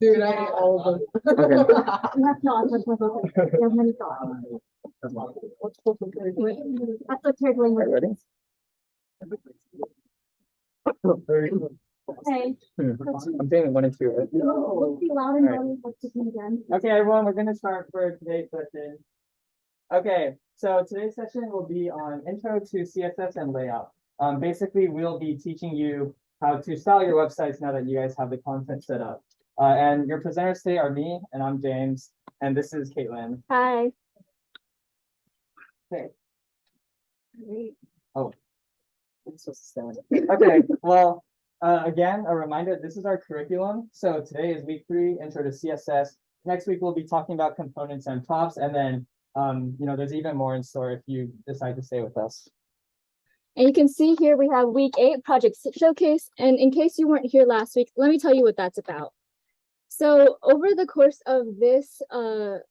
Dude, I hate all of them. Okay. You have thoughts. You have many thoughts. That's what turtling Are you ready? Hey. I'm doing 1 and 2, right? Let's be loud and loud again. Okay, everyone, we're gonna start for today's session. Okay, so today's session will be on intro to CSS and layout. Basically, we'll be teaching you how to style your websites now that you guys have the content set up. And your presenters today are me, and I'm James, and this is Caitlin. Hi. Okay. Great. Oh. I'm supposed to stand. Okay, well, again, a reminder, this is our curriculum. So today is week 3, intro to CSS. Next week, we'll be talking about components and props, and then there's even more in store if you decide to stay with us. And you can see here we have week 8 project showcase. And in case you weren't here last week, let me tell you what that's about. So over the course of this of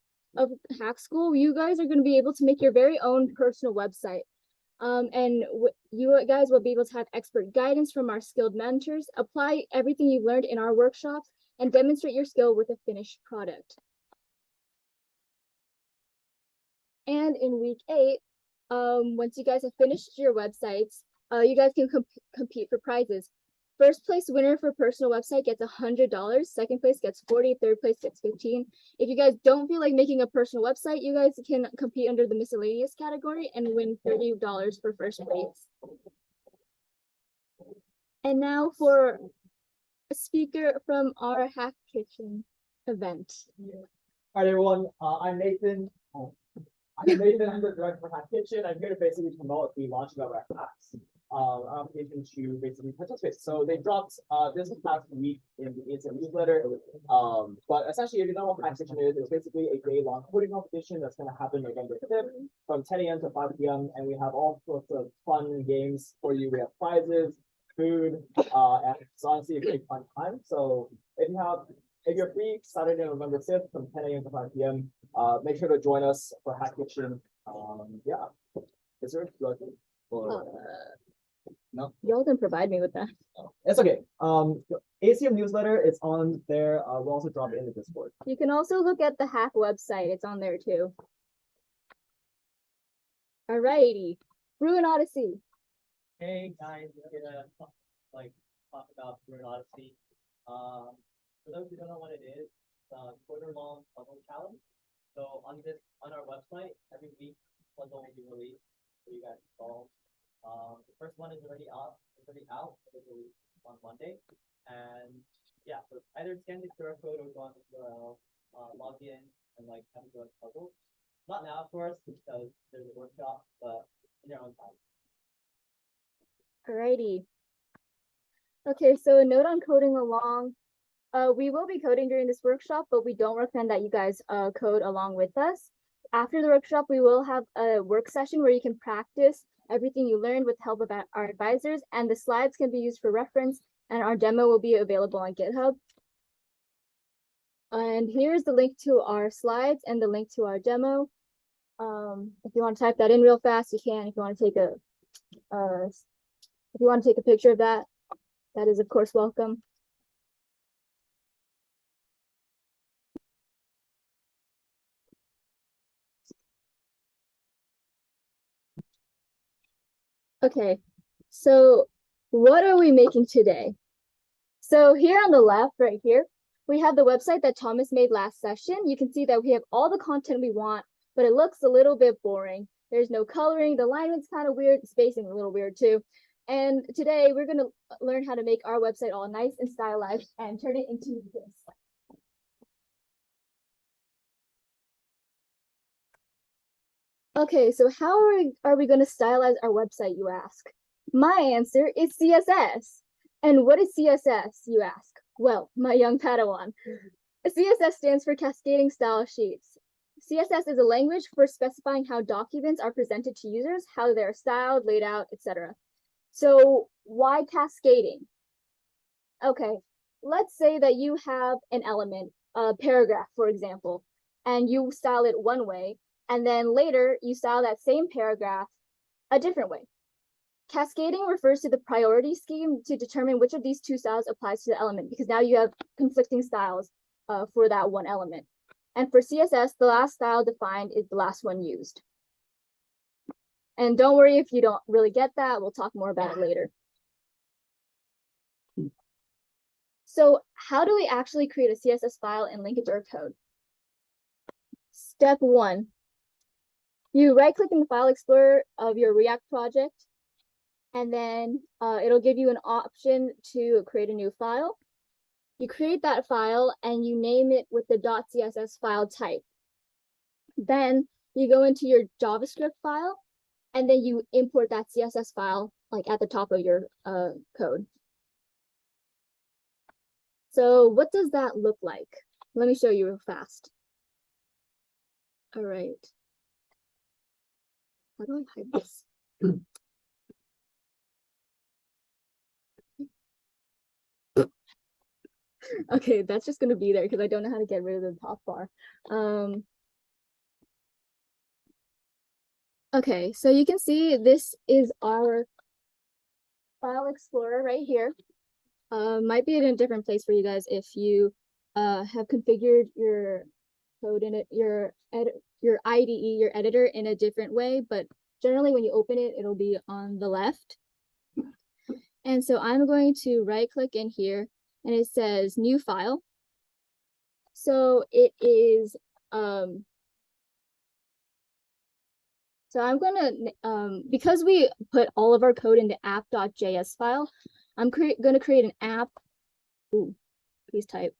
Hackschool, you guys are going to be able to make your very own personal website. And you guys will be able to have expert guidance from our skilled mentors, apply everything you've learned in our workshops, and demonstrate your skill with a finished product. And in week 8, once you guys have finished your websites, you guys can compete for prizes. First place winner for personal website gets $100. Second place gets $40. Third place gets $15. If you guys don't feel like making a personal website, you guys can compete under the miscellaneous category and win $30 for first place. And now for a speaker from our Hack Kitchen event. All right, everyone, I'm Nathan. I'm the director for Hack Kitchen. I'm here to basically promote the launching of our hacks. Our application to basically participate. So they dropped this past week in the ACM newsletter. But essentially, if you know what Hack Kitchen is, it's basically a day-long coding competition that's going to happen November 5th from 10 a.m. to 5 p.m. And we have all sorts of fun games for you. We have prizes, food, and it's honestly a great fun time. So if you're free Saturday, November 5th from 10 a.m. to 5 p.m., make sure to join us for Hack Kitchen. Yeah. Is there or no? Y'all can provide me with that. It's okay. ACM newsletter, it's on there. We'll also drop it in the Discord. You can also look at the Hack website. It's on there too. Alrighty. Ruin Odyssey. Hey guys, we're gonna talk about Ruin Odyssey. For those who don't know what it is, it's a quarter-long puzzle challenge. So on our website, every week puzzle will be released for you guys to solve. The first one is already out. It was released on Monday, and yeah, so either scan the QR code or go on the URL, log in, and have a go at puzzles. Not now, of course, because there's a workshop, but in your own time. Alrighty. Okay, so a note on coding along. We will be coding during this workshop, but we don't recommend that you guys code along with us. After the workshop, we will have a work session where you can practice everything you learned with help of our advisors, and the slides can be used for reference, and our demo will be available on GitHub. And here's the link to our slides and the link to our demo. If you want to type that in real fast, you can. If you want to take a picture of that, that is of course welcome. Okay, so what are we making today? So here on the left, right here, we have the website that Thomas made last session. You can see that we have all the content we want, but it looks a little bit boring. There's no coloring, the alignment's kind of weird, the spacing a little weird too. And today we're gonna learn how to make our website all nice and stylized and turn it into this. Okay, so how are we going to stylize our website, you ask? My answer is CSS. And what is CSS, you ask? Well, my young Padawan. CSS stands for Cascading Style Sheets. CSS is a language for specifying how documents are presented to users, how they're styled, laid out, etc. So why cascading? Okay, let's say that you have an element, a paragraph, for example, and you style it one way, and then later you style that same paragraph a different way. Cascading refers to the priority scheme to determine which of these two styles applies to the element, because now you have conflicting styles for that one element. And for CSS, the last style defined is the last one used. And don't worry if you don't really get that, we'll talk more about it later. So how do we actually create a CSS file and link it to our code? Step 1, you right-click in the file explorer of your React project, and then it'll give you an option to create a new file. You create that file and you name it with the .css file type. Then you go into your JavaScript file and then you import that CSS file like at the top of your code. So what does that look like? Let me show you real fast. All right. How do I hide this? Okay, that's just gonna be there because I don't know how to get rid of the top bar. Okay, so you can see this is our file explorer right here. Might be in a different place for you guys if you have configured your code in it, your IDE, your editor in a different way, but generally when you open it, it'll be on the left. And so I'm going to right click in here and it says new file. So it is, so I'm gonna, because we put all of our code into app.js file, I'm gonna create an app, please type,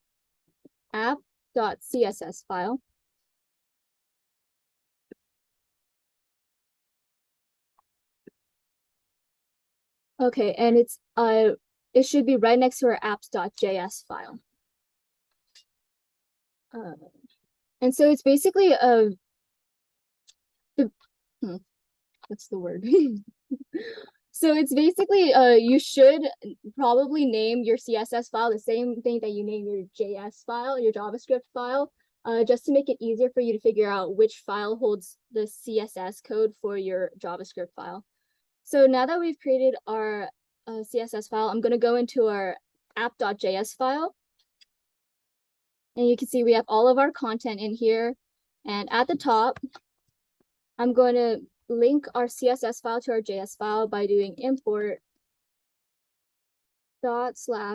app.css file. Okay, and it's it should be right next to our apps.js file. And so it's basically what's the word? So it's basically you should probably name your CSS file the same thing that you name your JS file, your JavaScript file, just to make it easier for you to figure out which file holds the CSS code for your JavaScript file. So now that we've created our CSS file, I'm going to go into our app.js file. And you can see we have all of our content in here. And at the top, I'm going to link our CSS file to our JS file by doing import ./app.css.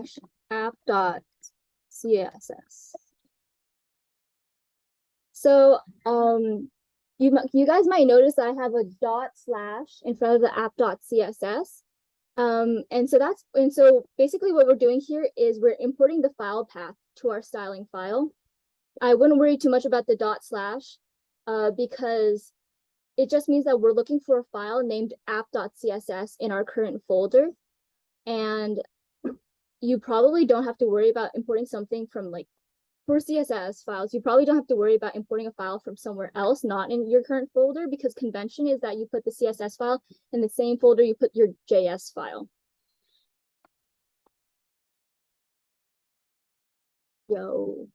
So you guys might notice that I have a / in front of the app.css. And so basically what we're doing here is we're importing the file path to our styling file. I wouldn't worry too much about the / because it just means that we're looking for a file named app.css in our current folder. And you probably don't have to worry about importing something from like, for CSS files, you probably don't have to worry about importing a file from somewhere else, not in your current folder, because convention is that you put the CSS file in the same folder you put your JS file. Yo.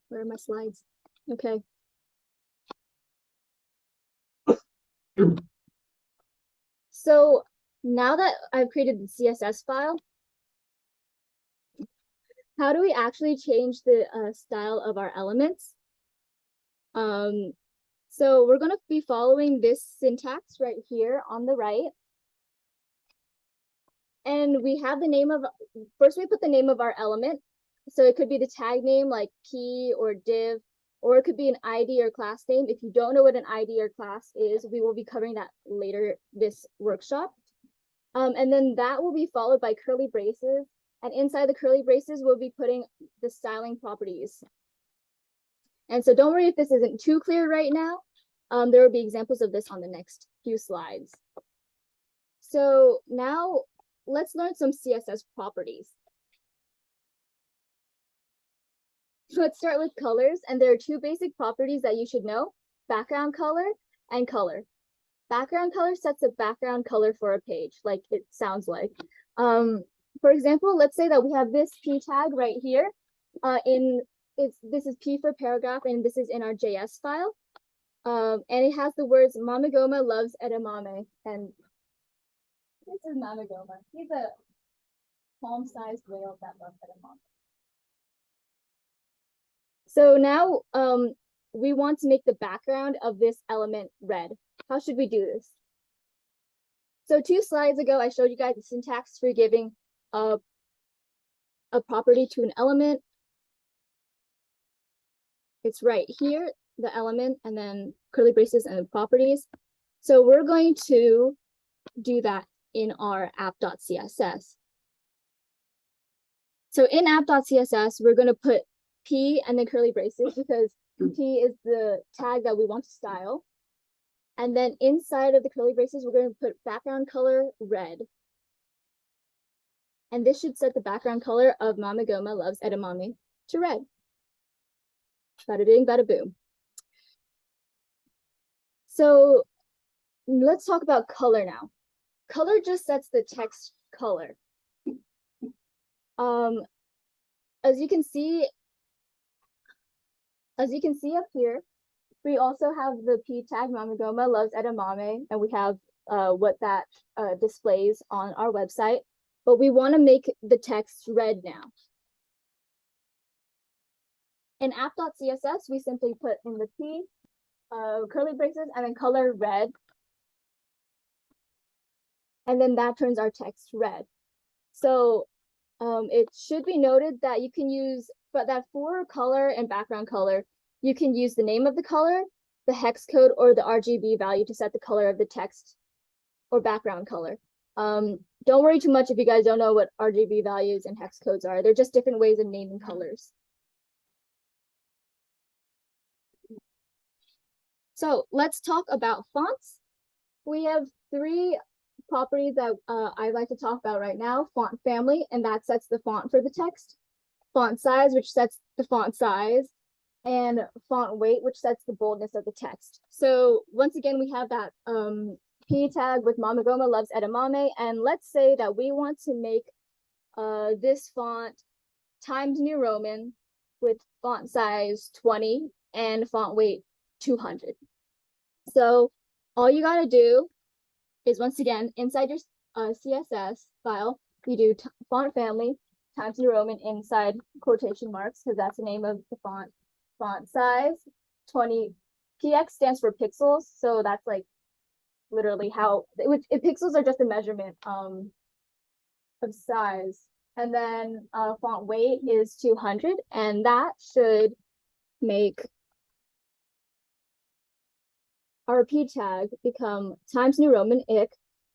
Where are my slides? Okay. So now that I've created the CSS file, how do we actually change the style of our elements? So we're going to be following this syntax right here on the right. And we have the name of, first we put the name of our element. So it could be the tag name like key or div, or it could be an ID or class name. If you don't know what an ID or class is, we will be covering that later this workshop. And then that will be followed by curly braces. And inside the curly braces, we'll be putting the styling properties. And so don't worry if this isn't too clear right now. There will be examples of this on the next few slides. So now let's learn some CSS properties. Let's start with colors. And there are two basic properties that you should know: background color and color. Background color sets a background color for a page, like it sounds like. For example, let's say that we have this p tag right here. This is p for paragraph, and this is in our JS file. And it has the words Mamagoma loves edamame, and this is Mamagoma. He's a palm-sized whale that loves edamame. So now we want to make the background of this element red. How should we do this? So 2 slides ago, I showed you guys the syntax for giving a property to an element. It's right here, the element, and then curly braces and properties. So we're going to do that in our app.css. So in app.css, we're going to put P and then curly braces because P is the tag that we want to style. And then inside of the curly braces, we're going to put background color red. And this should set the background color of Mama Goma Loves Edamame to red. Bada bing, bada boom. So let's talk about color now. Color just sets the text color. As you can see up here, we also have the P tag Mama Goma Loves Edamame, and we have what that displays on our website. But we want to make the text red now. In app.css, we simply put in the P, curly braces, and then color red. And then that turns our text red. So it should be noted that you can use, but that for color and background color, you can use the name of the color, the hex code, or the RGB value to set the color of the text or background color. Don't worry too much if you guys don't know what RGB values and hex codes are. They're just different ways of naming colors. So let's talk about fonts. We have 3 properties that I'd like to talk about right now. Font family, and that sets the font for the text. Font size, which sets the font size. And font weight, which sets the boldness of the text. So once again, we have that P tag with Mama Goma Loves Edamame. And let's say that we want to make this font Times New Roman with font size 20 and font weight 200. So all you gotta do is, once again, inside your CSS file, you do font family Times New Roman inside quotation marks, because that's the name of the font. Font size 20. PX stands for pixels, so that's like literally how pixels are just a measurement of size. And then font weight is 200, and that should make our P tag become Times New Roman IC,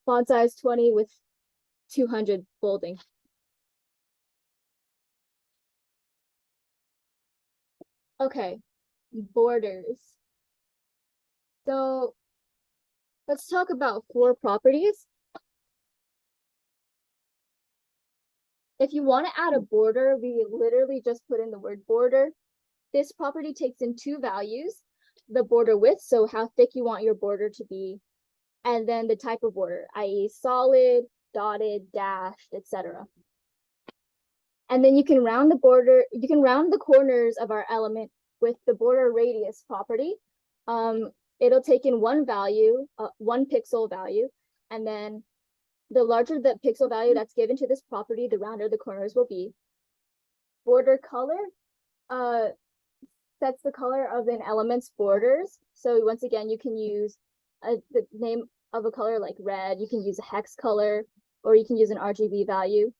font size 20 with 200 bolding. Okay, borders. So let's talk about 4 properties. If you want to add a border, we literally just put in the word border. This property takes in 2 values, the border width, so how thick you want your border to be, and then the type of border, i.e. solid, dotted, dashed, etc. And then you can round the border, you can round the corners of our element with the border radius property. It'll take in 1 value, 1 pixel value, and then the larger the pixel value that's given to this property, the rounder the corners will be. Border color sets the color of an element's borders. So once again, you can use the name of a color like red, you can use a hex color, or you can use an RGB value.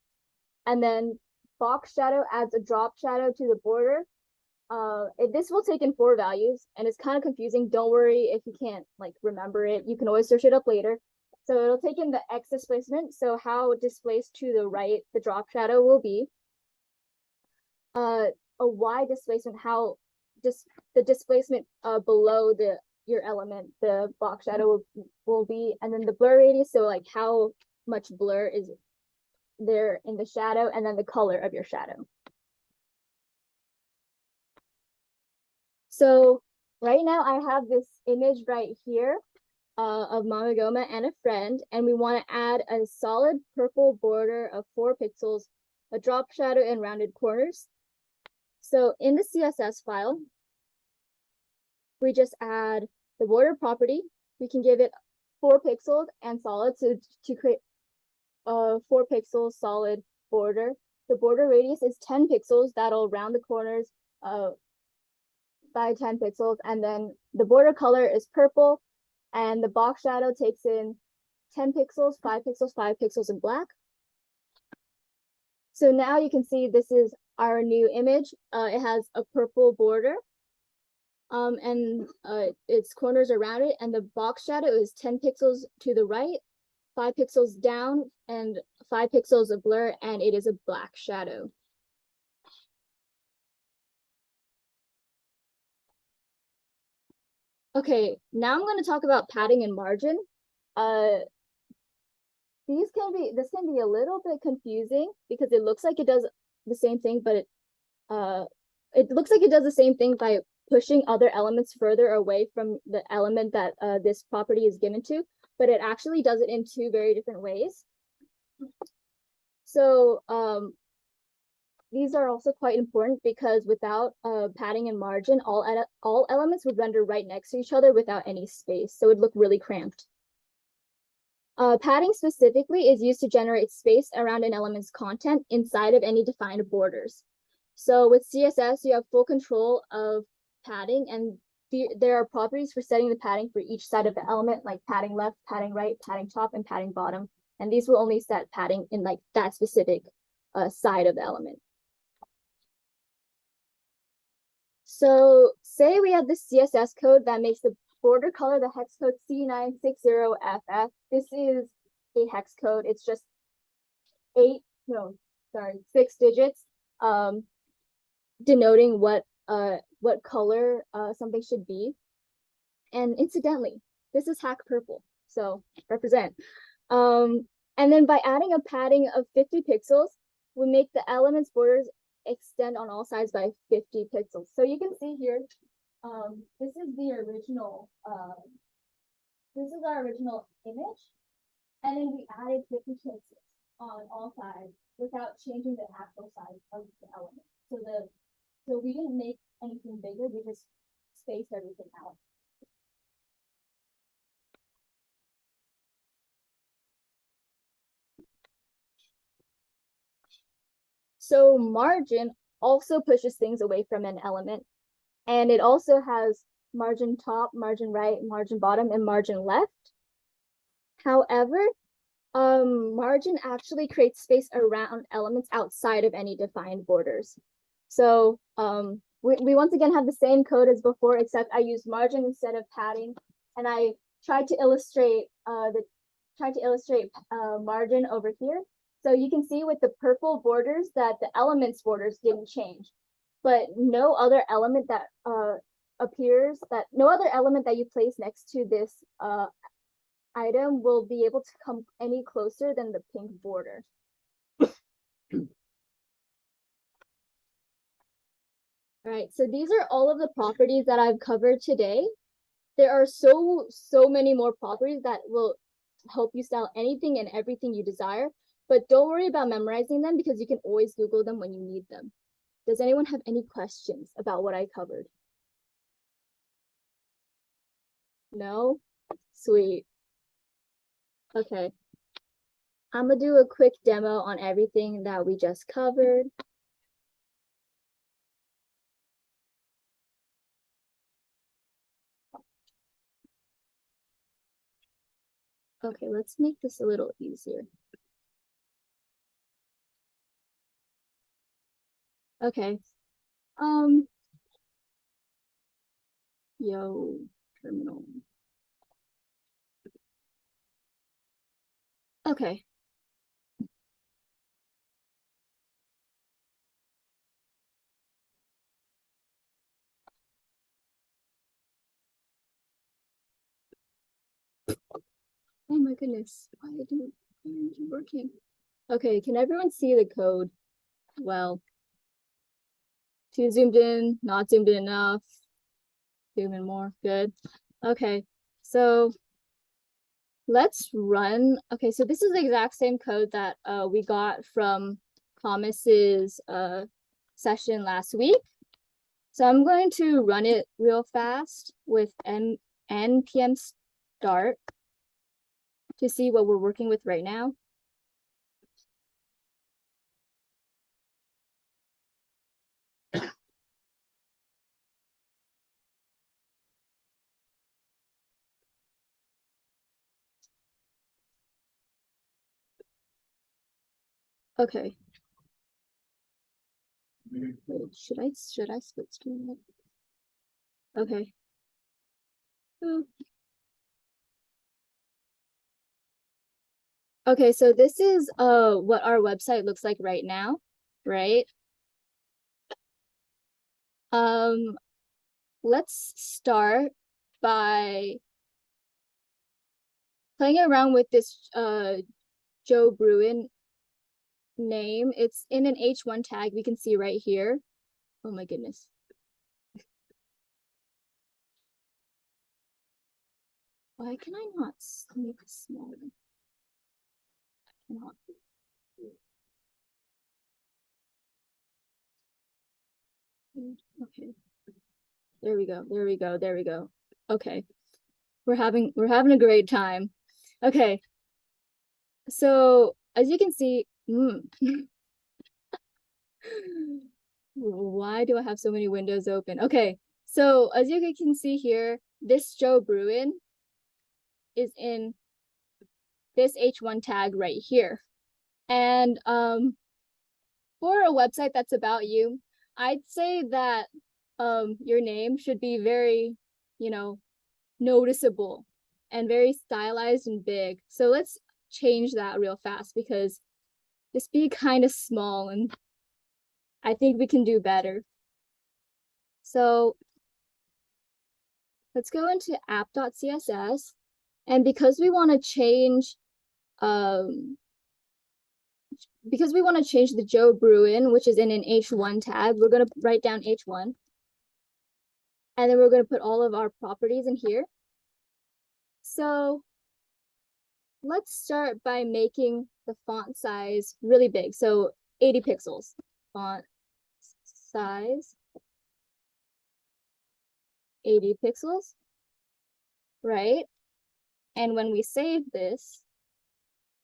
And then box shadow adds a drop shadow to the border. This will take in 4 values, and it's kind of confusing. Don't worry if you can't like remember it. You can always search it up later. So it'll take in the X displacement, so how displaced to the right the drop shadow will be. A Y displacement, how just the displacement below your element, the box shadow will be, and then the blur radius, so like how much blur is there in the shadow, and then the color of your shadow. So right now I have this image right here of Mama Goma and a friend, and we want to add a solid purple border of 4 pixels, a drop shadow, and rounded corners. So in the CSS file, we just add the border property. We can give it 4 pixels and solid to create a 4 pixel solid border. The border radius is 10 pixels. That'll round the corners by 10 pixels, and then the border color is purple, and the box shadow takes in 10 pixels, 5 pixels, 5 pixels in black. So now you can see this is our new image. It has a purple border, and its corners around it, and the box shadow is 10 pixels to the right, 5 pixels down, and 5 pixels of blur, and it is a black shadow. Okay, now I'm going to talk about padding and margin. This can be a little bit confusing because it looks like it does the same thing, but it looks like it does the same thing by pushing other elements further away from the element that this property is given to, but it actually does it in two very different ways. So these are also quite important because without padding and margin, all elements would render right next to each other without any space, so it would look really cramped. Padding specifically is used to generate space around an element's content inside of any defined borders. So with CSS, you have full control of padding, and there are properties for setting the padding for each side of the element, like padding left, padding right, padding top, and padding bottom. And these will only set padding in like that specific side of the element. So say we have the CSS code that makes the border color the hex code C960FF. This is a hex code. It's just 6 digits, denoting what color something should be. And incidentally, this is hack purple, so represent. And then by adding a padding of 50 pixels, we make the element's borders extend on all sides by 50 pixels. So you can see here, this is the original, this is our original image, and then we added 50 pixels on all sides without changing the actual size of the element. So we didn't make anything bigger, we just spaced everything out. So margin also pushes things away from an element, and it also has margin top, margin right, margin bottom, and margin left. However, margin actually creates space around elements outside of any defined borders. So we once again have the same code as before, except I used margin instead of padding, and I tried to illustrate margin over here. So you can see with the purple borders that the elements borders didn't change, but no other element that no other element that you place next to this item will be able to come any closer than the pink border. All right, so these are all of the properties that I've covered today. There are so many more properties that will help you style anything and everything you desire, but don't worry about memorizing them because you can always Google them when you need them. Does anyone have any questions about what I covered? No? Sweet. Okay. I'm gonna do a quick demo on everything that we just covered. Okay, let's make this a little easier. Okay. Yo, terminal. Okay. Oh my goodness, why isn't it working? Okay, can everyone see the code? Well, too zoomed in, not zoomed in enough. Zoom in more, good. Okay, so let's run. Okay, so this is the exact same code that we got from Thomas's session last week. So I'm going to run it real fast with npm start to see what we're working with right now. Okay. Wait, should I split screen it? Okay. Oh. Okay, so this is what our website looks like right now, right? Let's start by playing around with this Joe Bruin name. It's in an H1 tag we can see right here. Oh my goodness. Why can I not make it smaller? I cannot. Okay. There we go. There we go. There we go. Okay. We're having a great time. Okay. So as you can see, why do I have so many windows open? Okay. So as you can see here, this Joe Bruin is in this H1 tag right here. And for a website that's about you, I'd say that your name should be very, noticeable and very stylized and big. So let's change that real fast because this be kind of small and I think we can do better. So let's go into app.css, and because we want to change the Joe Bruin, which is in an H1 tag, we're going to write down H1. And then we're going to put all of our properties in here. So let's start by making the font size really big. So 80 pixels, font size, 80 pixels, right? And when we save this,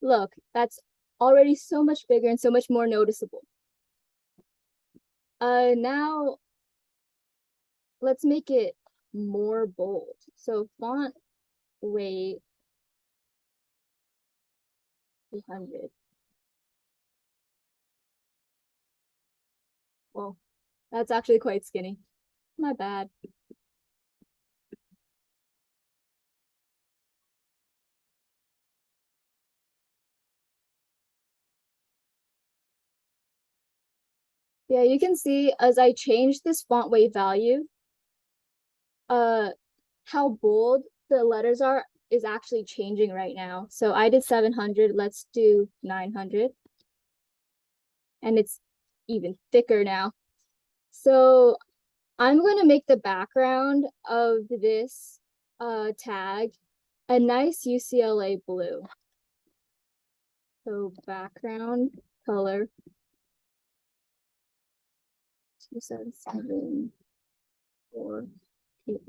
look, that's already so much bigger and so much more noticeable. Now let's make it more bold. So font weight 300. Well, that's actually quite skinny. My bad. Yeah, you can see as I change this font weight value, how bold the letters are is actually changing right now. So I did 700, let's do 900. And it's even thicker now. So I'm going to make the background of this tag a nice UCLA blue. So background color 277 4 8.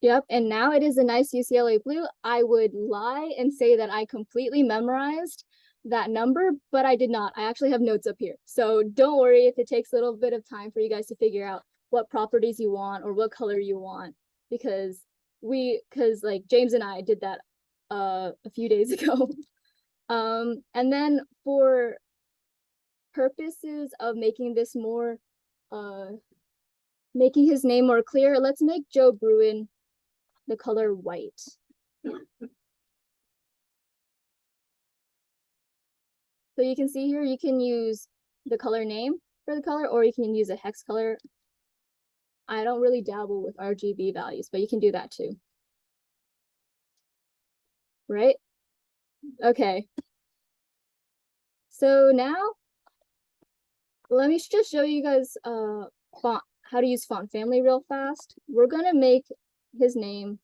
Yep, and now it is a nice UCLA blue. I would lie and say that I completely memorized that number, but I did not. I actually have notes up here. So don't worry if it takes a little bit of time for you guys to figure out what properties you want or what color you want, because like James and I did that a few days ago. And then for purposes of making this more, making his name more clear, let's make Joe Bruin the color white. So you can see here, you can use the color name for the color, or you can use a hex color. I don't really dabble with RGB values, but you can do that too. Right? Okay. So now, let me just show you guys how to use font family real fast. We're gonna make his name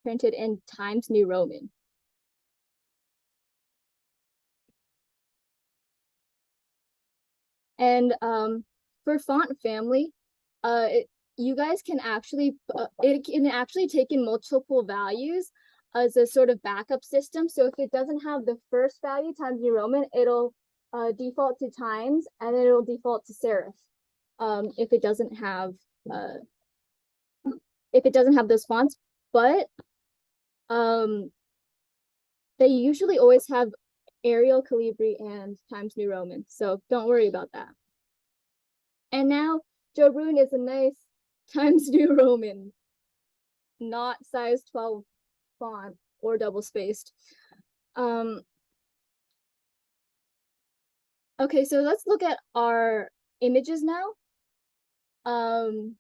printed in Times New Roman. And for font family, you guys can actually, it can actually take in multiple values as a sort of backup system. So if it doesn't have the first value, Times New Roman, it'll default to Times, and then it'll default to serif. If it doesn't have those fonts. But they usually always have Arial, Calibri, and Times New Roman, so don't worry about that. And now Joe Bruin is a nice Times New Roman, not size 12 font or double spaced. Okay, so let's look at our images now. I'm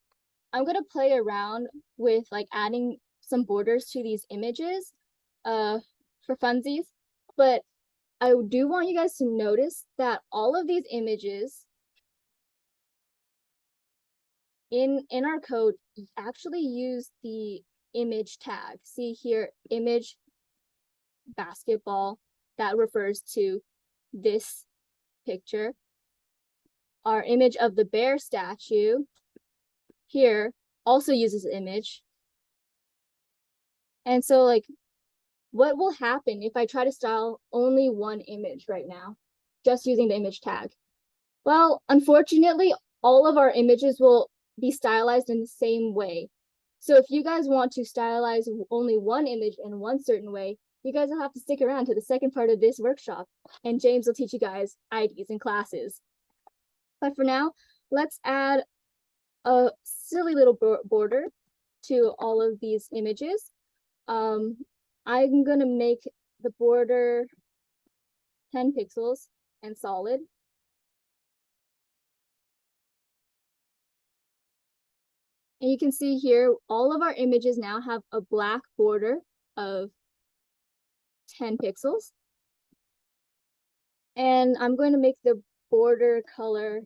gonna play around with like adding some borders to these images for funsies, but I do want you guys to notice that all of these images in our code actually use the image tag. See here, image basketball, that refers to this picture. Our image of the bear statue here also uses image. And so like, what will happen if I try to style only one image right now, just using the image tag? Well, unfortunately, all of our images will be stylized in the same way. So if you guys want to stylize only one image in one certain way, you guys will have to stick around to the second part of this workshop, and James will teach you guys IDs and classes. But for now, let's add a silly little border to all of these images. I'm gonna make the border 10 pixels and solid. And you can see here, all of our images now have a black border of 10 pixels. And I'm going to make the border color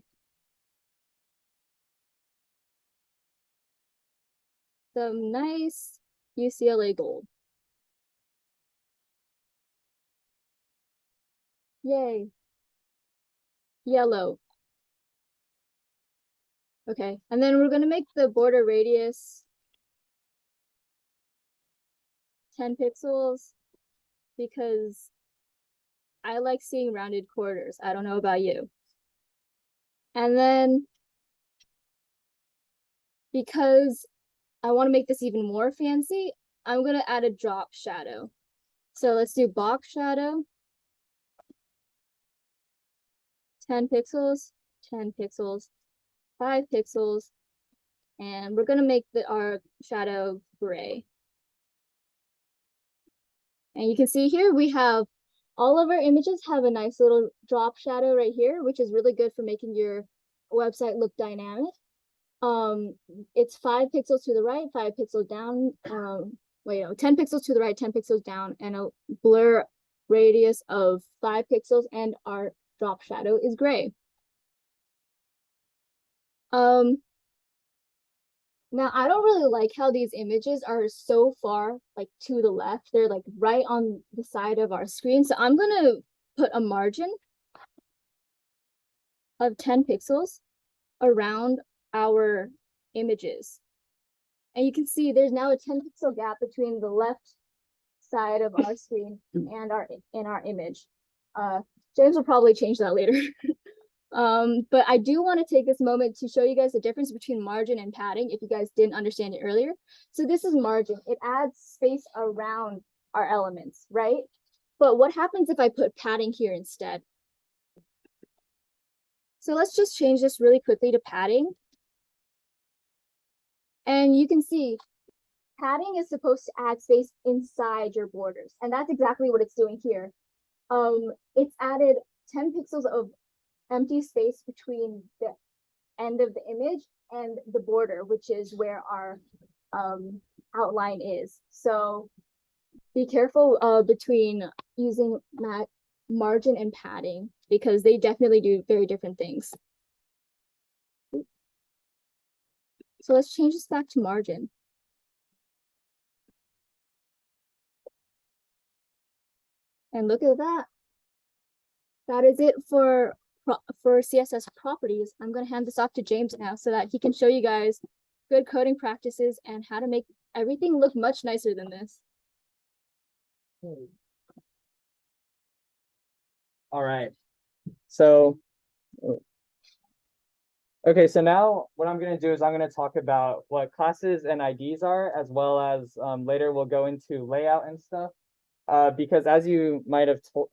some nice UCLA gold. Yay. Yellow. Okay, and then we're gonna make the border radius 10 pixels because I like seeing rounded corners. I don't know about you. And then because I want to make this even more fancy, I'm gonna add a drop shadow. So let's do box shadow. 10 pixels, 10 pixels, 5 pixels, and we're gonna make our shadow gray. And you can see here we have all of our images have a nice little drop shadow right here, which is really good for making your website look dynamic. It's 5 pixels to the right, 5 pixels down, 10 pixels to the right, 10 pixels down, and a blur radius of 5 pixels, and our drop shadow is gray. Now I don't really like how these images are so far like to the left. They're like right on the side of our screen. So I'm gonna put a margin of 10 pixels around our images. And you can see there's now a 10 pixel gap between the left side of our screen and our image. James will probably change that later. But I do want to take this moment to show you guys the difference between margin and padding if you guys didn't understand it earlier. So this is margin. It adds space around our elements, right? But what happens if I put padding here instead? So let's just change this really quickly to padding. And you can see padding is supposed to add space inside your borders. And that's exactly what it's doing here. It's added 10 pixels of empty space between the end of the image and the border, which is where our outline is. So be careful between using margin and padding because they definitely do very different things. So let's change this back to margin. And look at that. That is it for CSS properties. I'm going to hand this off to James now so that he can show you guys good coding practices and how to make everything look much nicer than this. All right. So Okay, so now what I'm gonna do is I'm gonna talk about what classes and IDs are, as well as later we'll go into layout and stuff. Because as you might have told,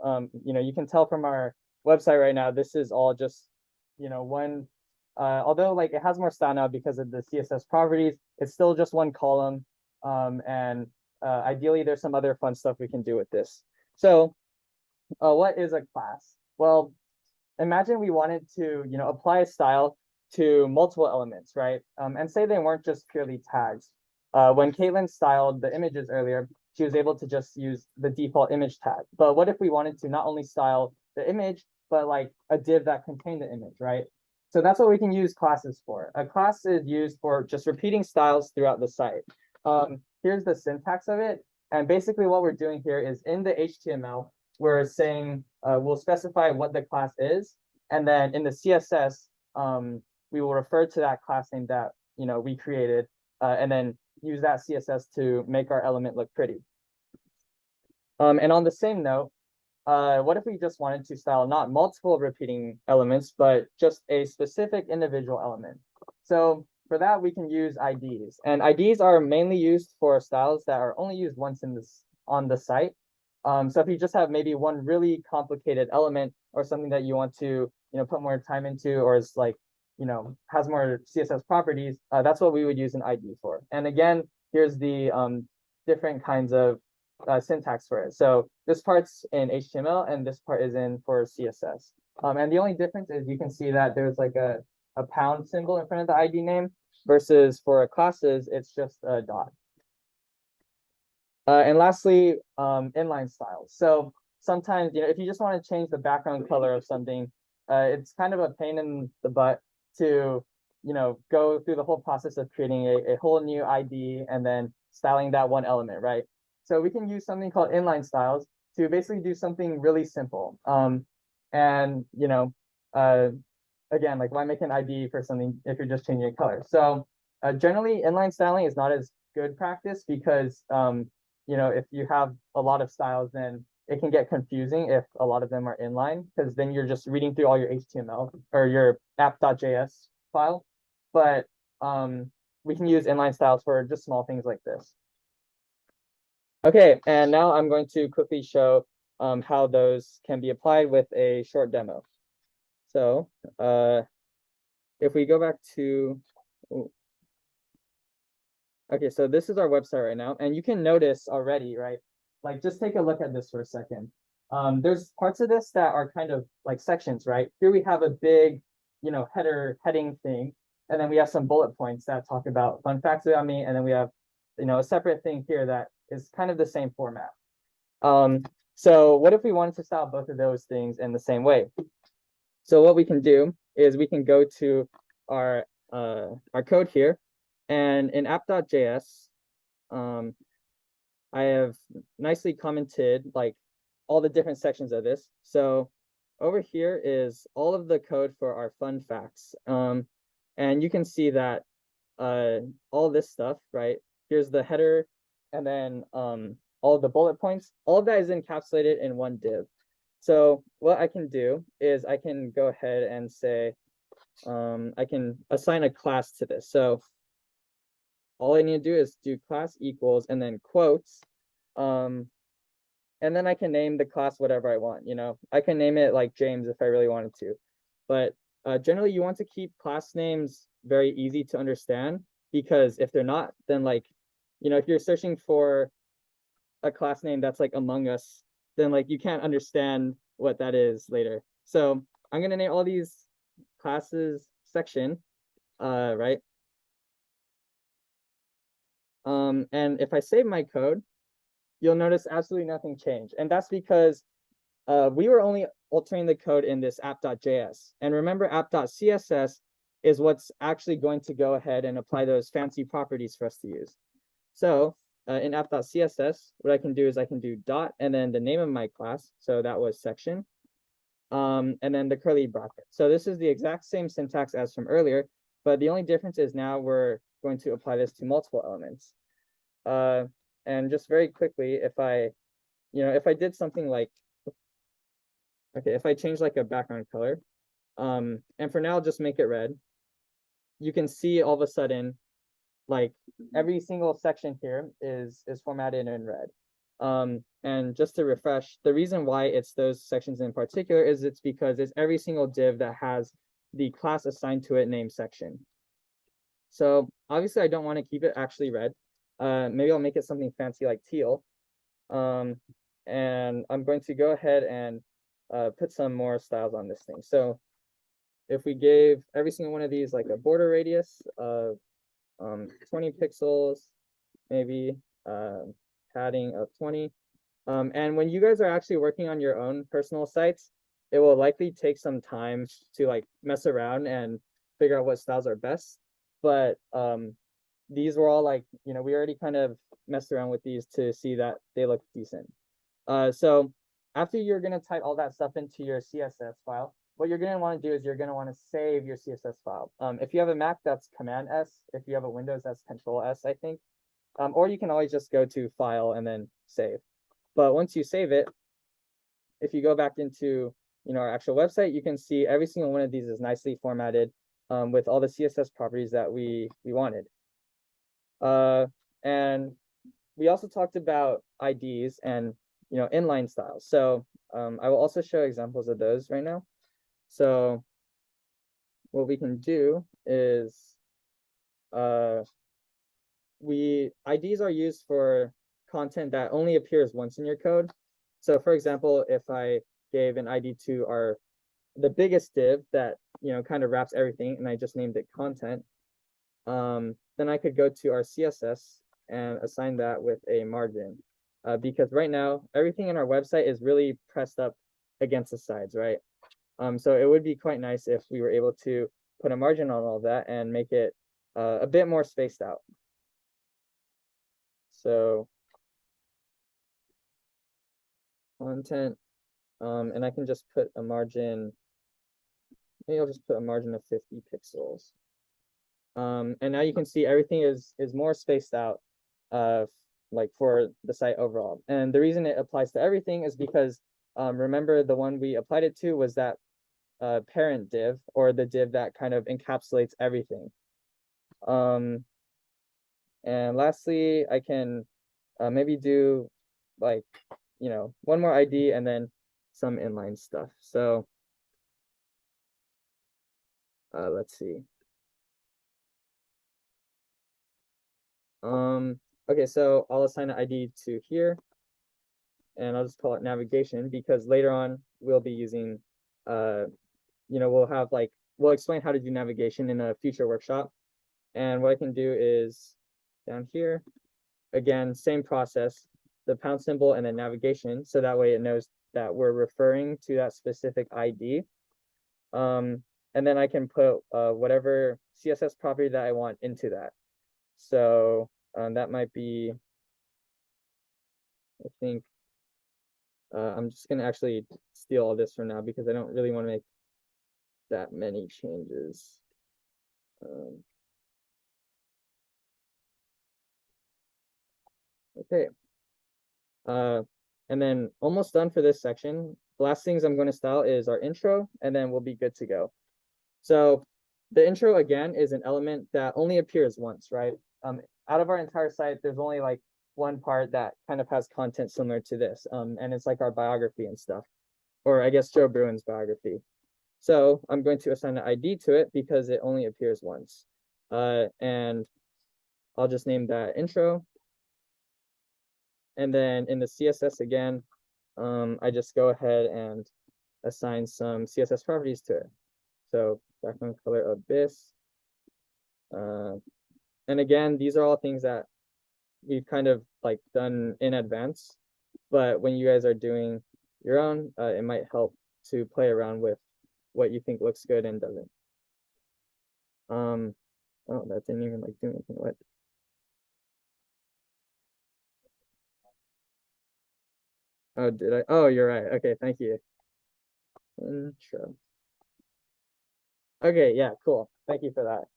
you can tell from our website right now, this is all just, one. Although like it has more style now because of the CSS properties, it's still just one column. And ideally, there's some other fun stuff we can do with this. So, what is a class? Well, imagine we wanted to, apply a style to multiple elements, right? And say they weren't just purely tags. When Caitlin styled the images earlier, she was able to just use the default image tag. But what if we wanted to not only style the image, but like a div that contained the image, right? So that's what we can use classes for. A class is used for just repeating styles throughout the site. Here's the syntax of it. And basically what we're doing here is in the HTML, we're saying we'll specify what the class is. And then in the CSS, we will refer to that class name that we created, and then use that CSS to make our element look pretty. And on the same note, what if we just wanted to style not multiple repeating elements, but just a specific individual element? So for that, we can use IDs, and IDs are mainly used for styles that are only used once on the site. So if you just have maybe one really complicated element or something that you want to put more time into, or is like has more CSS properties, that's what we would use an ID for. And again, here's the different kinds of syntax for it. So this part's in HTML and this part is in for CSS. And the only difference is you can see that there's like a pound symbol in front of the ID name versus for classes, it's just a dot. And lastly, inline styles. So sometimes, if you just want to change the background color of something, it's kind of a pain in the butt to, go through the whole process of creating a whole new ID and then styling that one element, right? So we can use something called inline styles to basically do something really simple. And, again, like why make an ID for something if you're just changing a color? So generally, inline styling is not as good practice because, if you have a lot of styles, then it can get confusing if a lot of them are inline, because then you're just reading through all your HTML or your app.js file. But we can use inline styles for just small things like this. Okay, and now I'm going to quickly show how those can be applied with a short demo. So if we go back to, okay, so this is our website right now, and you can notice already, right? Like, just take a look at this for a second. There's parts of this that are kind of like sections, right? Here we have a big, heading thing, and then we have some bullet points that talk about fun facts about me, and then we have, a separate thing here that is kind of the same format. So what if we wanted to style both of those things in the same way? So what we can do is we can go to our code here, and in app.js, I have nicely commented like all the different sections of this. So over here is all of the code for our fun facts. And you can see that all this stuff, right? Here's the header, and then all the bullet points, all of that is encapsulated in one div. So what I can do is I can go ahead and say, I can assign a class to this. So all I need to do is do class equals and then quotes. And then I can name the class whatever I want, I can name it like James if I really wanted to. But generally you want to keep class names very easy to understand, because if they're not, then like, if you're searching for a class name that's like Among Us, then like you can't understand what that is later. So I'm gonna name all these classes section, right? And if I save my code, you'll notice absolutely nothing changed. And that's because we were only altering the code in this app.js. And remember, app.css is what's actually going to go ahead and apply those fancy properties for us to use. So in app.css, what I can do is I can do dot and then the name of my class. So that was section. And then the curly bracket. So this is the exact same syntax as from earlier, but the only difference is now we're going to apply this to multiple elements. And just very quickly, if I did something like, okay, if I change like a background color, and for now, I'll just make it red. you can see all of a sudden, like every single section here is formatted in red. And just to refresh, the reason why it's those sections in particular is it's because it's every single div that has the class assigned to it named section. So obviously I don't want to keep it actually red. Maybe I'll make it something fancy like teal. And I'm going to go ahead and put some more styles on this thing. So if we gave every single one of these like a border radius of 20 pixels, maybe padding of 20. And when you guys are actually working on your own personal sites, it will likely take some time to like mess around and figure out what styles are best. But these were all like, you know, we already kind of messed around with these to see that they look decent. So after you're going to type all that stuff into your CSS file, what you're going to want to do is you're going to want to save your CSS file. If you have a Mac, that's Command S. If you have a Windows, that's Control S, I think. Or you can always just go to File and then Save. But once you save it, if you go back into, you know, our actual website, you can see every single one of these is nicely formatted with all the CSS properties that we wanted. And we also talked about IDs and, you know, inline styles. So I will also show examples of those right now. So what we can do is IDs are used for content that only appears once in your code. So for example, if I gave an ID to the biggest div that, you know, kind of wraps everything, and I just named it content, then I could go to our CSS and assign that with a margin. Because right now, everything in our website is really pressed up against the sides, right? So it would be quite nice if we were able to put a margin on all that and make it a bit more spaced out. So content, and I can just put a margin, maybe I'll just put a margin of 50 pixels. And now you can see everything is more spaced out, like for the site overall. And the reason it applies to everything is because remember the one we applied it to was that parent div, or the div that kind of encapsulates everything. And lastly, I can maybe do like, you know, one more ID and then some inline stuff. So let's see. Okay, so I'll assign an ID to here, and I'll just call it navigation, because later on we'll be using, you know, we'll explain how to do navigation in a future workshop. And what I can do is down here, again, same process, the pound symbol and then navigation, so that way it knows that we're referring to that specific ID. And then I can put whatever CSS property that I want into that. So that might be, I think, I'm just gonna actually steal all this for now because I don't really want to make that many changes. Okay. And then almost done for this section. The last things I'm going to style is our intro, and then we'll be good to go. So the intro, again, is an element that only appears once, right? Out of our entire site, there's only like one part that kind of has content similar to this. And it's like our biography and stuff, or I guess Joe Bruin's biography. So I'm going to assign an ID to it because it only appears once. And I'll just name that intro. And then in the CSS again, I just go ahead and assign some CSS properties to it. So background color abyss. And again, these are all things that we've kind of like done in advance, but when you guys are doing your own, it might help to play around with what you think looks good and doesn't. Oh, that didn't even like do anything. What? Oh, did I? Oh, you're right. Okay, thank you. Intro. Okay, yeah, cool. Thank you for that.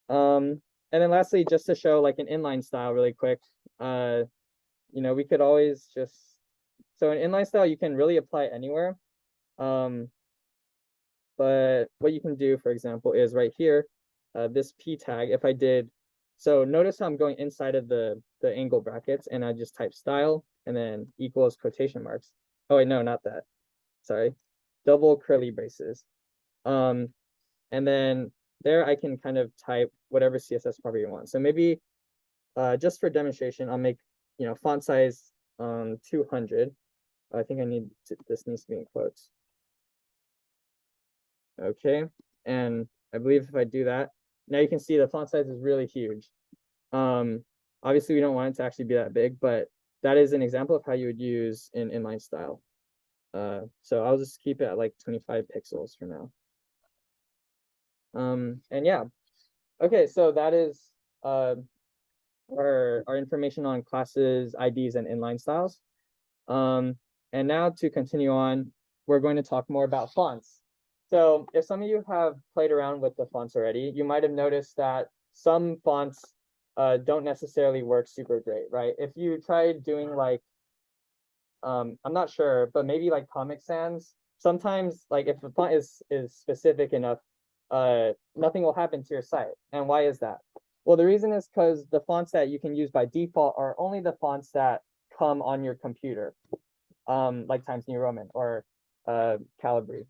And then lastly, just to show like an inline style really quick, you know, we could always just, so an inline style you can really apply anywhere. But what you can do, for example, is right here, this P tag, if I did, so notice how I'm going inside of the angle brackets, and I just type style and then equals quotation marks. Oh wait, no, not that. Sorry, double curly braces. And then there I can kind of type whatever CSS property you want. So maybe just for demonstration, I'll make, font size 200. I think this needs to be in quotes. Okay, and I believe if I do that, now you can see the font size is really huge. Obviously we don't want it to actually be that big, but that is an example of how you would use an inline style. So I'll just keep it at like 25 pixels for now. And yeah, okay, so that is our information on classes, IDs, and inline styles. And now to continue on, we're going to talk more about fonts. So if some of you have played around with the fonts already, you might have noticed that some fonts don't necessarily work super great, right? If you try doing like, I'm not sure, but maybe like Comic Sans, sometimes like if the font is specific enough, nothing will happen to your site. And why is that? Well, the reason is because the fonts that you can use by default are only the fonts that come on your computer, like Times New Roman or Calibri.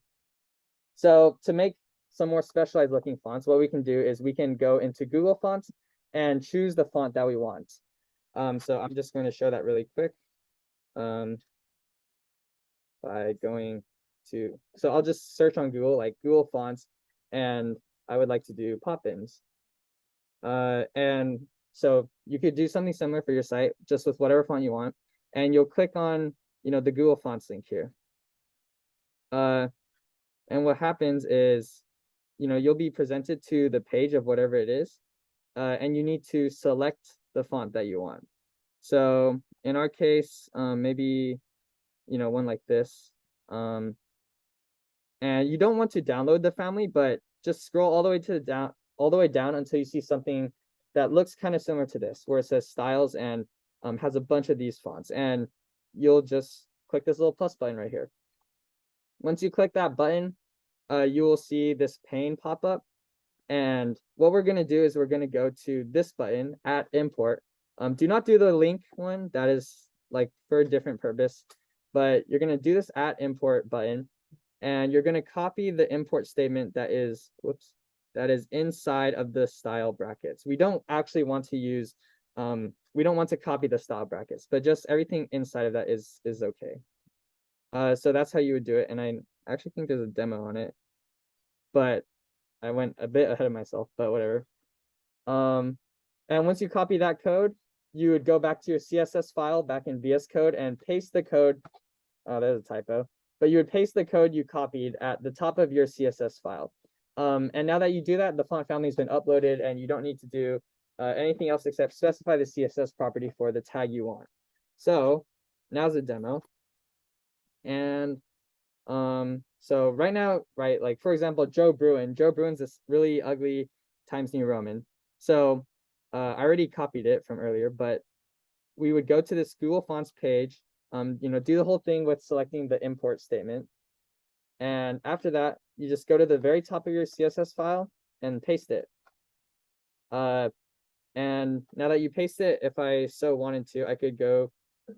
So to make some more specialized looking fonts, what we can do is we can go into Google Fonts and choose the font that we want. So I'm just going to show that really quick by going to, so I'll just search on Google, like Google Fonts, and I would like to do Poppins. And so you could do something similar for your site, just with whatever font you want, and you'll click on, the Google Fonts link here. And what happens is, you'll be presented to the page of whatever it is, and you need to select the font that you want. So in our case, maybe, one like this. And you don't want to download the family, but just scroll all the way to the down until you see something that looks kind of similar to this, where it says styles and has a bunch of these fonts. And you'll just click this little plus button right here. Once you click that button, you will see this pane pop up. And what we're going to do is we're going to go to this button at import. Do not do the link one. That is like for a different purpose. But you're going to do this at import button. And you're going to copy the import statement that is, that is inside of the style brackets. We don't actually want to use, we don't want to copy the style brackets, but just everything inside of that is okay. So that's how you would do it. And I actually think there's a demo on it, but I went a bit ahead of myself, but whatever. And once you copy that code, you would go back to your CSS file back in VS Code and paste the code. Oh, there's a typo. But you would paste the code you copied at the top of your CSS file. And now that you do that, the font family has been uploaded and you don't need to do anything else except specify the CSS property for the tag you want. So now's a demo. And so right now, right, like for example, Joe Bruin's this really ugly Times New Roman. So I already copied it from earlier, but we would go to this Google Fonts page, do the whole thing with selecting the import statement. And after that, you just go to the very top of your CSS file and paste it. And now that you paste it, if I so wanted to, I could go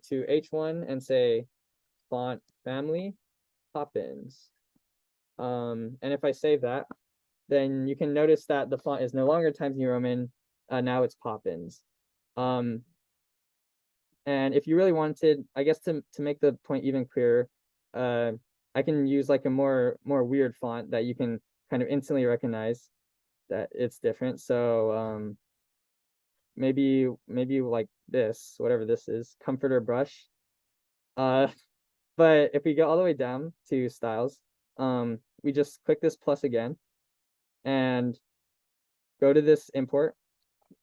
to H1 and say font family Poppins. And if I save that, then you can notice that the font is no longer Times New Roman. Now it's Poppins. And if you really wanted, I guess to make the point even clearer, I can use like a more weird font that you can kind of instantly recognize that it's different. So maybe like this, whatever this is, Comforter Brush. But if we go all the way down to styles, we just click this plus again and go to this import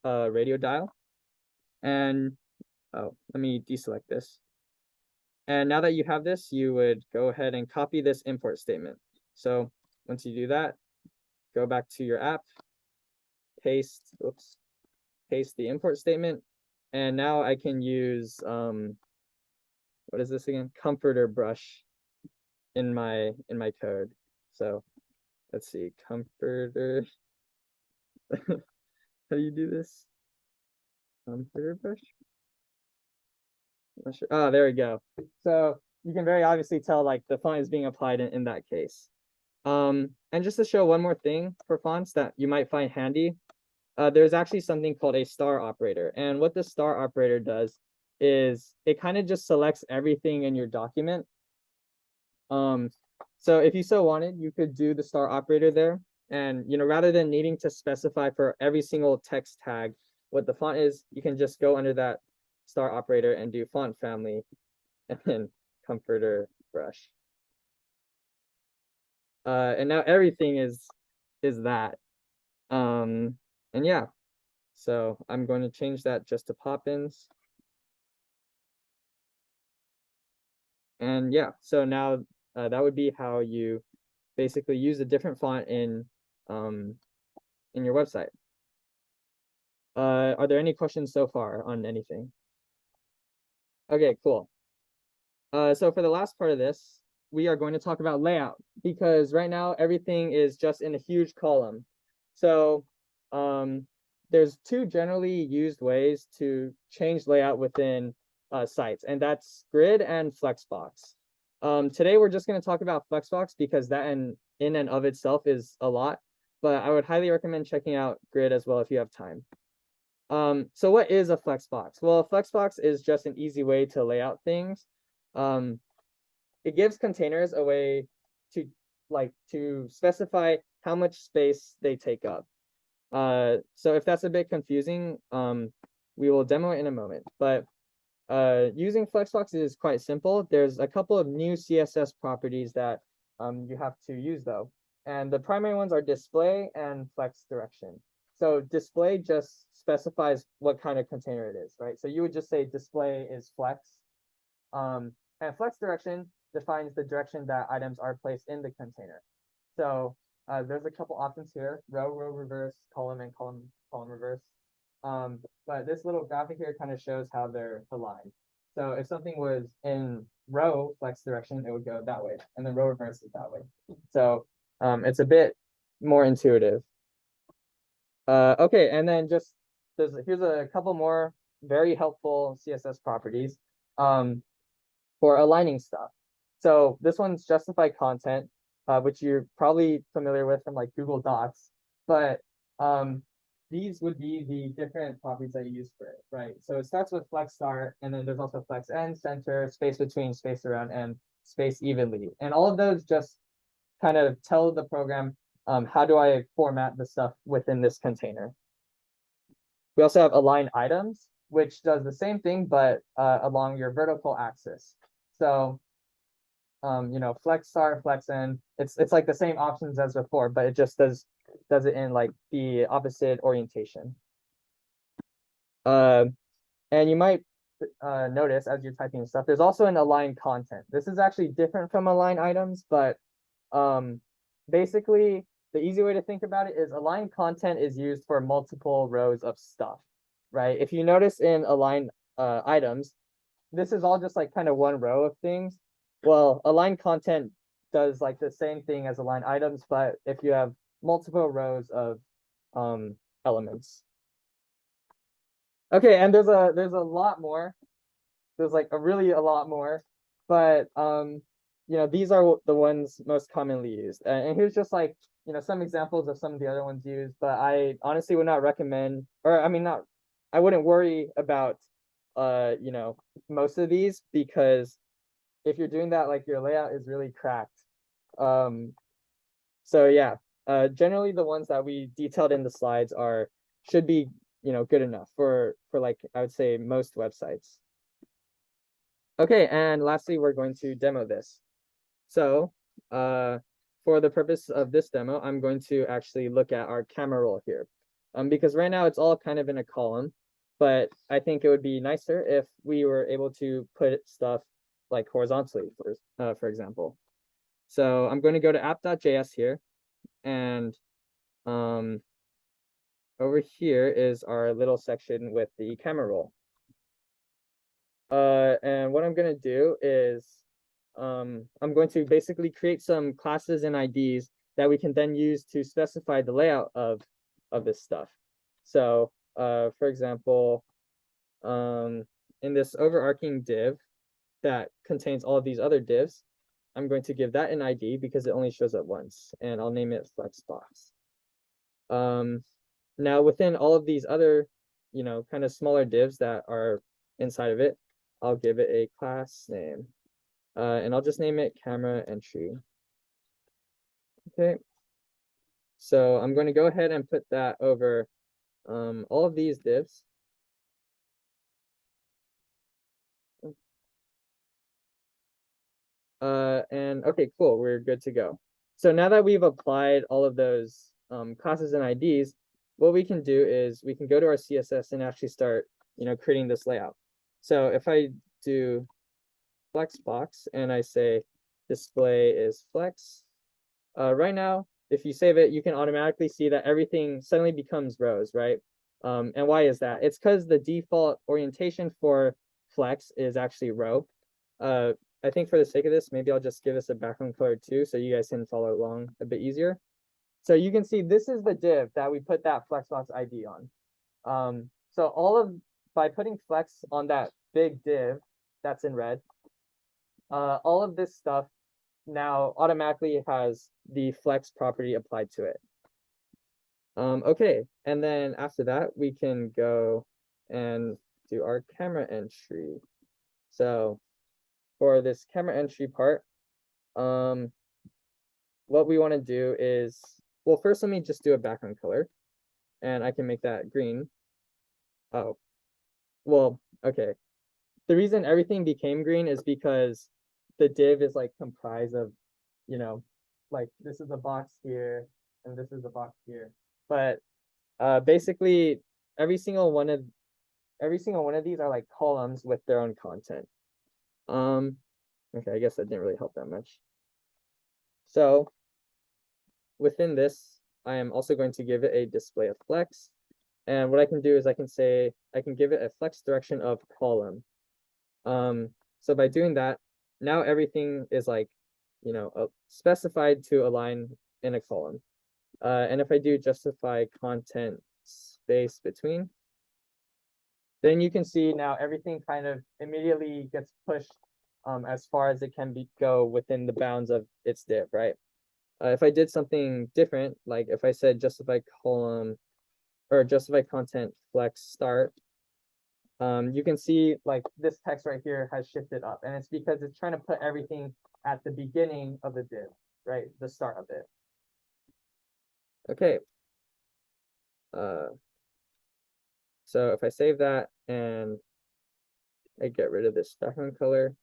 radio dial. And oh, let me deselect this. And now that you have this, you would go ahead and copy this import statement. So once you do that, go back to your app, paste the import statement. And now I can use, what is this again? Comforter Brush in my code. So let's see, Comforter. How do you do this? Brush. Not sure. Oh, there we go. So you can very obviously tell like the font is being applied in that case. And just to show one more thing for fonts that you might find handy, there's actually something called a star operator. And what the star operator does is it kind of just selects everything in your document. So if you so wanted, you could do the star operator there. And, rather than needing to specify for every single text tag what the font is, you can just go under that star operator and do font family and then comforter brush. And now everything is that. And yeah, so I'm going to change that just to pop-ins. And yeah, so now that would be how you basically use a different font in your website. Are there any questions so far on anything? Okay, cool. So for the last part of this, we are going to talk about layout because right now everything is just in a huge column. So there's two generally used ways to change layout within sites, and that's grid and Flexbox. Today we're just going to talk about Flexbox because that in and of itself is a lot, but I would highly recommend checking out grid as well if you have time. So what is a Flexbox? Well, a Flexbox is just an easy way to lay out things. It gives containers a way to specify how much space they take up. So if that's a bit confusing, we will demo it in a moment. But using Flexbox is quite simple. There's a couple of new CSS properties that you have to use though. And the primary ones are display and flex direction. So display just specifies what kind of container it is, right? So you would just say display is flex. And flex direction defines the direction that items are placed in the container. So there's a couple options here: row reverse, column, and column reverse. But this little graphic here kind of shows how they're aligned. So if something was in row flex direction, it would go that way, and then row reverse is that way. So it's a bit more intuitive. Okay, and then here's a couple more very helpful CSS properties for aligning stuff. So this one's justify content, which you're probably familiar with from like Google Docs, but these would be the different properties that you use for it, right? So it starts with flex start, and then there's also flex end, center, space between, space around, and space evenly. And all of those just kind of tell the program how do I format the stuff within this container. We also have align items, which does the same thing, but along your vertical axis. So, flex start, flex end, it's like the same options as before, but it just does it in like the opposite orientation. And you might notice as you're typing stuff, there's also an align content. This is actually different from align items, but basically the easy way to think about it is align content is used for multiple rows of stuff, right? If you notice in align items, this is all just like kind of one row of things. Well, align content does like the same thing as align items, but if you have multiple rows of elements. Okay, and there's a lot more. There's like a lot more, but these are the ones most commonly used. And here's just like some examples of some of the other ones used, but I honestly would not recommend, or I wouldn't worry about most of these, because if you're doing that, like your layout is really cracked. So yeah, generally the ones that we detailed in the slides should be good enough for like I would say most websites. Okay, and lastly, we're going to demo this. So for the purpose of this demo, I'm going to actually look at our camera roll here, because right now it's all kind of in a column, but I think it would be nicer if we were able to put stuff like horizontally, for example. So I'm going to go to app.js here, and over here is our little section with the camera roll. And what I'm going to do is I'm going to basically create some classes and IDs that we can then use to specify the layout of of this stuff. So for example, in this overarching div that contains all of these other divs, I'm going to give that an ID because it only shows up once, and I'll name it Flexbox. Now within all of these other, kind of smaller divs that are inside of it, I'll give it a class name, and I'll just name it camera entry. Okay. So I'm going to go ahead and put that over all of these divs. And okay, cool, we're good to go. So now that we've applied all of those classes and IDs, what we can do is we can go to our CSS and actually start, creating this layout. So if I do Flexbox and I say display is flex, right now, if you save it, you can automatically see that everything suddenly becomes rows, right? And why is that? It's because the default orientation for flex is actually row. I think for the sake of this, maybe I'll just give this a background color too, so you guys can follow along a bit easier. So you can see this is the div that we put that Flexbox ID on. So by putting flex on that big div that's in red, all of this stuff now automatically has the flex property applied to it. Okay, and then after that, we can go and do our camera entry. So for this camera entry part, what we want to do is, well, first let me just do a background color, and I can make that green. Oh, well, okay. The reason everything became green is because the div is like comprised of, like this is a box here and this is a box here. But basically every single one of these are like columns with their own content. Okay, I guess that didn't really help that much. So within this, I am also going to give it a display of flex. And what I can do is I can give it a flex direction of column. So by doing that, now everything is like, specified to align in a column. And if I do justify content space between, then you can see now everything kind of immediately gets pushed as far as it can go within the bounds of its div, right? If I did something different, like if I said justify column or justify content flex start, you can see like this text right here has shifted up, and it's because it's trying to put everything at the beginning of the div, right? The start of it. Okay. So if I save that and I get rid of this background color,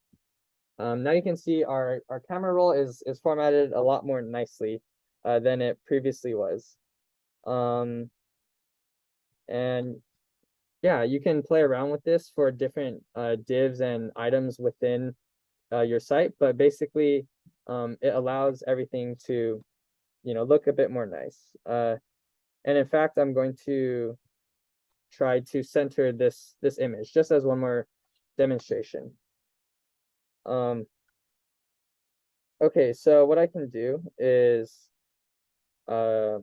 now you can see our camera roll is formatted a lot more nicely than it previously was. And yeah, you can play around with this for different divs and items within your site, but basically it allows everything to, look a bit more nice. And in fact, I'm going to try to center this image just as one more demonstration. Okay, so what I can do is okay.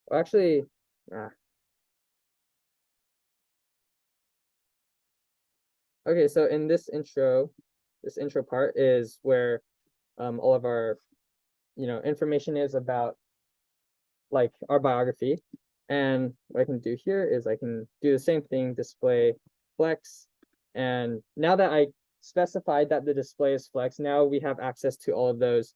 Well, actually, okay, so in this intro part is where all of our information is about like our biography. And what I can do here is I can do the same thing, display flex. And now that I specified that the display is flex, now we have access to all of those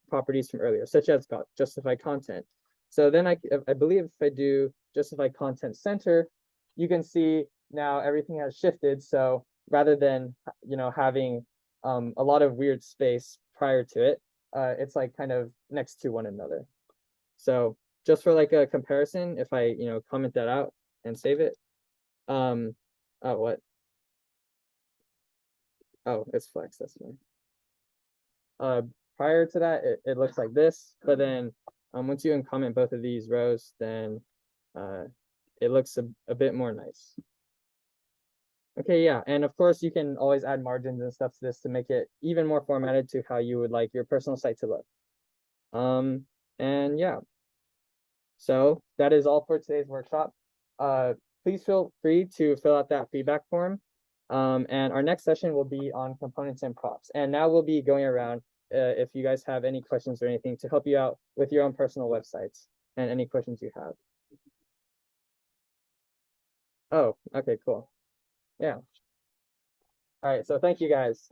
properties from earlier, such as justify content. So then I believe if I do justify content center, you can see now everything has shifted. So rather than having a lot of weird space prior to it, it's like kind of next to one another. So just for like a comparison, if I comment that out and save it, oh, what? Oh, it's flex, that's fine. Prior to that, it looks like this, but then once you uncomment both of these rows, then it looks a bit more nice. Okay, yeah, and of course you can always add margins and stuff to this to make it even more formatted to how you would like your personal site to look. And yeah. So that is all for today's workshop. Please feel free to fill out that feedback form. And our next session will be on components and props. And now we'll be going around if you guys have any questions or anything to help you out with your own personal websites and any questions you have. Oh, okay, cool. Yeah. All right, so thank you guys.